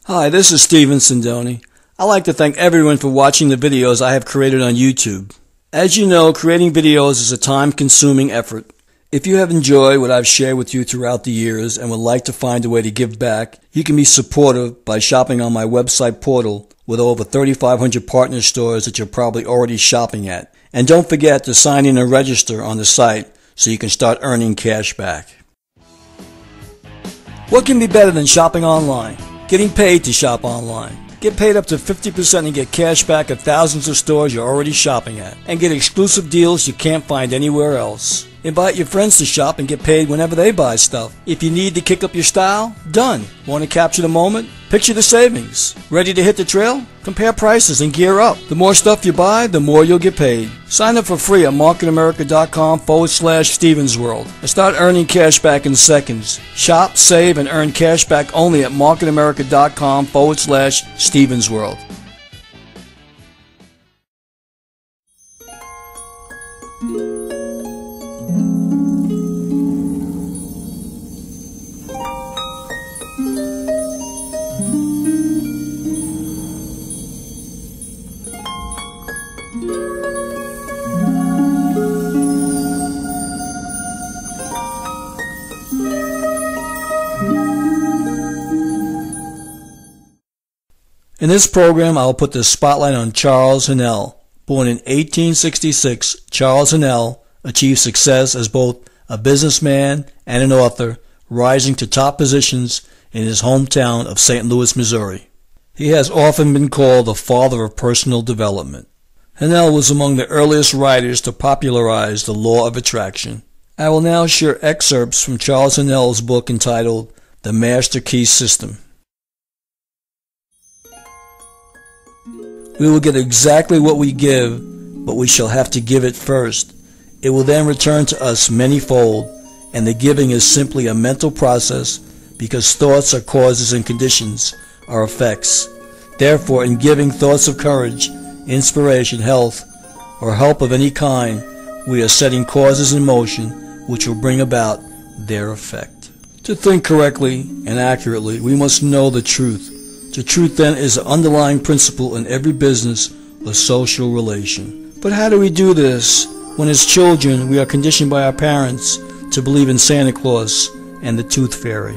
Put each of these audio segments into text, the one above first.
Hi, this is Sindoni. I'd like to thank everyone for watching the videos I have created on YouTube. As you know, creating videos is a time-consuming effort. If you have enjoyed what I've shared with you throughout the years and would like to find a way to give back, you can be supportive by shopping on my website portal with over 3,500 partner stores that you're probably already shopping at. And don't forget to sign in and register on the site so you can start earning cash back. What can be better than shopping online? Getting paid to shop online. Get paid up to 50% and get cash back at thousands of stores you're already shopping at. And get exclusive deals you can't find anywhere else. Invite your friends to shop and get paid whenever they buy stuff. If you need to kick up your style, done. Want to capture the moment? Picture the savings. Ready to hit the trail? Compare prices and gear up. The more stuff you buy, the more you'll get paid. Sign up for free at marketamerica.com/StevensWorld and start earning cash back in seconds. Shop, save, and earn cash back only at marketamerica.com/StevensWorld. In this program, I will put the spotlight on Charles Haanel. Born in 1866, Charles Haanel achieved success as both a businessman and an author, rising to top positions in his hometown of St. Louis, Missouri. He has often been called the father of personal development. Haanel was among the earliest writers to popularize the law of attraction. I will now share excerpts from Charles Haanel's book entitled The Master Key System. We will get exactly what we give, but we shall have to give it first. It will then return to us many-fold, and the giving is simply a mental process because thoughts are causes and conditions are effects. Therefore, in giving thoughts of courage, inspiration, health, or help of any kind, we are setting causes in motion which will bring about their effect. To think correctly and accurately, we must know the truth. The truth then is an underlying principle in every business or social relation. But how do we do this when as children we are conditioned by our parents to believe in Santa Claus and the Tooth Fairy?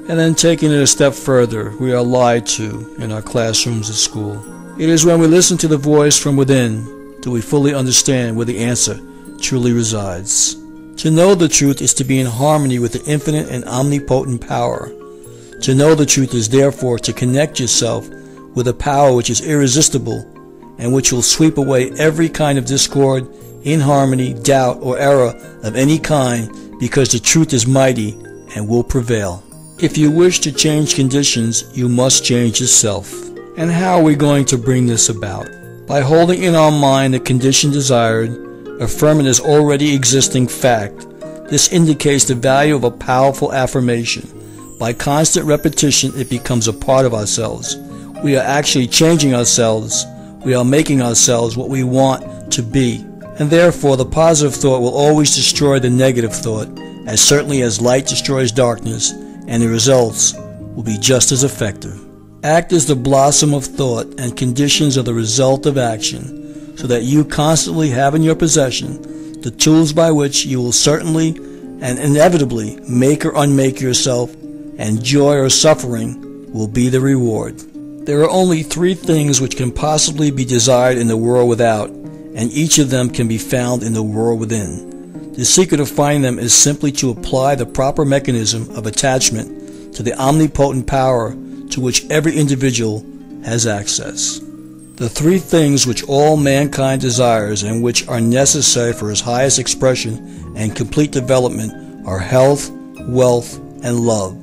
And then taking it a step further, we are lied to in our classrooms at school. It is when we listen to the voice from within do we fully understand where the answer truly resides. To know the truth is to be in harmony with the infinite and omnipotent power. To know the truth is therefore to connect yourself with a power which is irresistible and which will sweep away every kind of discord, inharmony, doubt, or error of any kind, because the truth is mighty and will prevail. If you wish to change conditions, you must change yourself. And how are we going to bring this about? By holding in our mind the condition desired, affirming as already existing fact. This indicates the value of a powerful affirmation. By constant repetition, it becomes a part of ourselves. We are actually changing ourselves. We are making ourselves what we want to be. And therefore, the positive thought will always destroy the negative thought, as certainly as light destroys darkness, and the results will be just as effective. Act is the blossom of thought, and conditions are the result of action, so that you constantly have in your possession the tools by which you will certainly and inevitably make or unmake yourself, and joy or suffering will be the reward. There are only three things which can possibly be desired in the world without, and each of them can be found in the world within. The secret of finding them is simply to apply the proper mechanism of attachment to the omnipotent power to which every individual has access. The three things which all mankind desires and which are necessary for his highest expression and complete development are health, wealth, and love.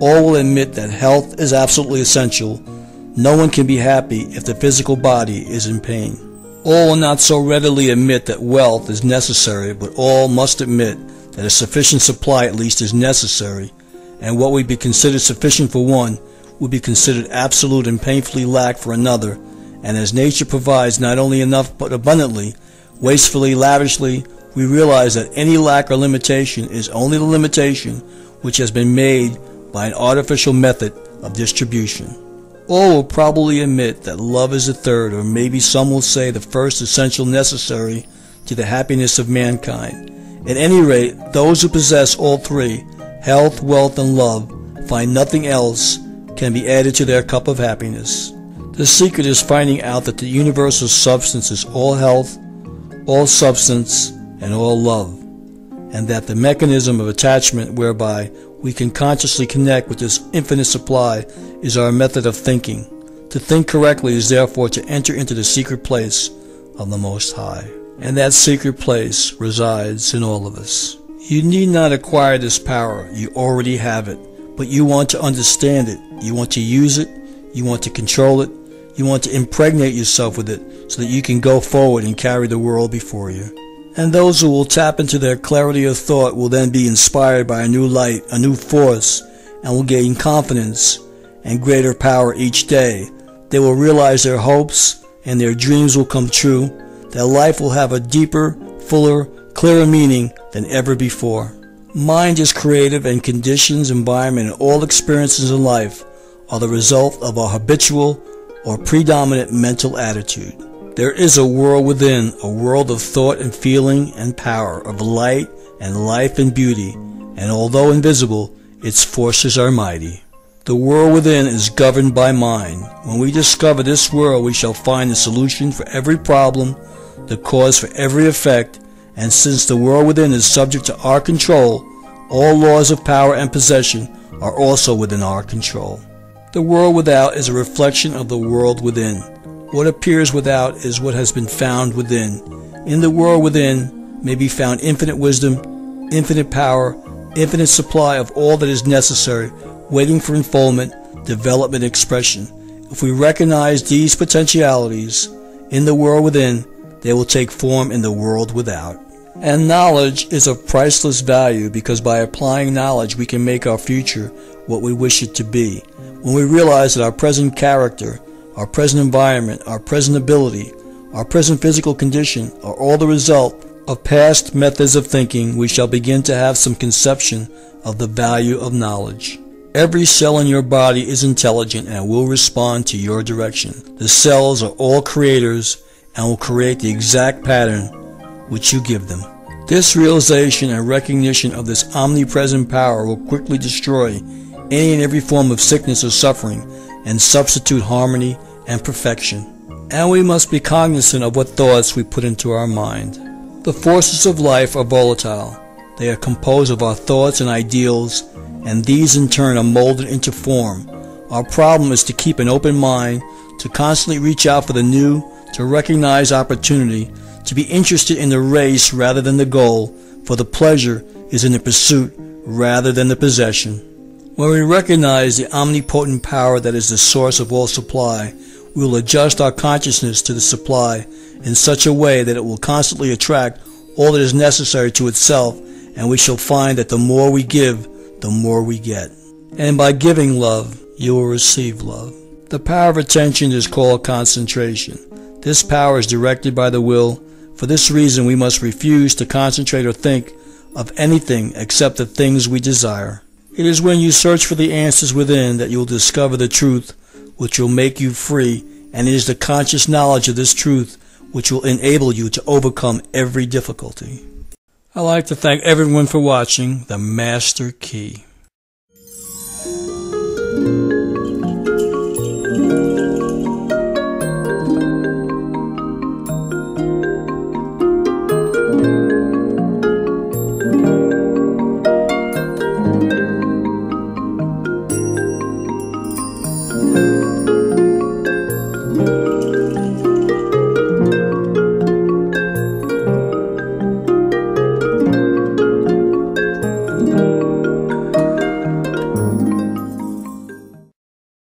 All will admit that health is absolutely essential. No one can be happy if the physical body is in pain. All will not so readily admit that wealth is necessary, but all must admit that a sufficient supply at least is necessary, and what would be considered sufficient for one would be considered absolute and painfully lack for another. And as nature provides not only enough but abundantly, wastefully, lavishly, we realize that any lack or limitation is only the limitation which has been made by an artificial method of distribution. All will probably admit that love is the third, or maybe some will say the first essential necessary to the happiness of mankind. At any rate, those who possess all three, health, wealth, and love, find nothing else can be added to their cup of happiness. The secret is finding out that the universal substance is all health, all substance, and all love, and that the mechanism of attachment whereby we can consciously connect with this infinite supply is our method of thinking. To think correctly is therefore to enter into the secret place of the Most High. And that secret place resides in all of us. You need not acquire this power, you already have it. But you want to understand it, you want to use it, you want to control it, you want to impregnate yourself with it so that you can go forward and carry the world before you. And those who will tap into their clarity of thought will then be inspired by a new light, a new force, and will gain confidence and greater power each day. They will realize their hopes and their dreams will come true. Their life will have a deeper, fuller, clearer meaning than ever before. Mind is creative, and conditions, environment, and all experiences in life are the result of our habitual or predominant mental attitude. There is a world within, a world of thought and feeling and power, of light and life and beauty, and although invisible, its forces are mighty. The world within is governed by mind. When we discover this world, we shall find the solution for every problem, the cause for every effect, and since the world within is subject to our control, all laws of power and possession are also within our control. The world without is a reflection of the world within. What appears without is what has been found within. In the world within may be found infinite wisdom, infinite power, infinite supply of all that is necessary, waiting for unfoldment, development, expression. If we recognize these potentialities in the world within, they will take form in the world without. And knowledge is of priceless value because by applying knowledge we can make our future what we wish it to be. When we realize that our present character, our present environment, our present ability, our present physical condition are all the result of past methods of thinking, we shall begin to have some conception of the value of knowledge. Every cell in your body is intelligent and will respond to your direction. The cells are all creators and will create the exact pattern which you give them. This realization and recognition of this omnipresent power will quickly destroy any and every form of sickness or suffering and substitute harmony and perfection. And we must be cognizant of what thoughts we put into our mind. The forces of life are volatile. They are composed of our thoughts and ideals, and these in turn are molded into form. Our problem is to keep an open mind, to constantly reach out for the new, to recognize opportunity, to be interested in the race rather than the goal, for the pleasure is in the pursuit rather than the possession. When we recognize the omnipotent power that is the source of all supply, we will adjust our consciousness to the supply in such a way that it will constantly attract all that is necessary to itself, and we shall find that the more we give, the more we get. And by giving love, you will receive love. The power of attention is called concentration. This power is directed by the will. For this reason, we must refuse to concentrate or think of anything except the things we desire. It is when you search for the answers within that you will discover the truth which will make you free, and it is the conscious knowledge of this truth which will enable you to overcome every difficulty. I'd like to thank everyone for watching The Master Key.